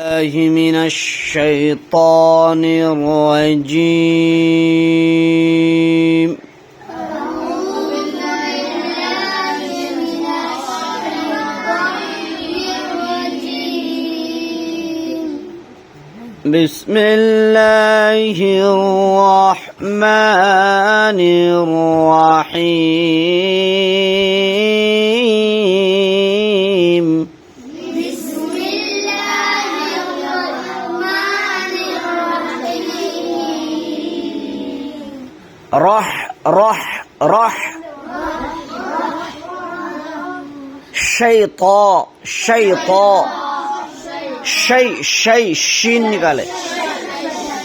الله من الشيطان الرجيم. بسم الله الرحمن الرحيم. رح شيطا شي شين निकाले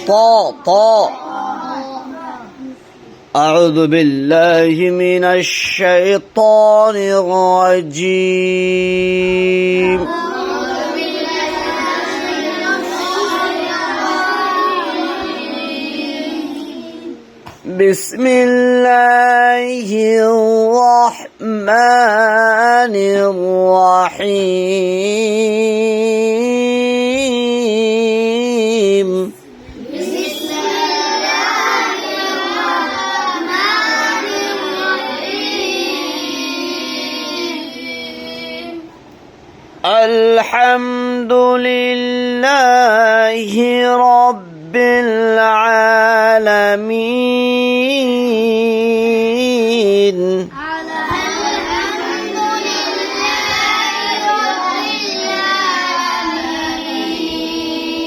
طا أعوذ بالله من الشيطان الرجيم. بسم الله الرحمن الرحيم. الحمد لله رب العالمين.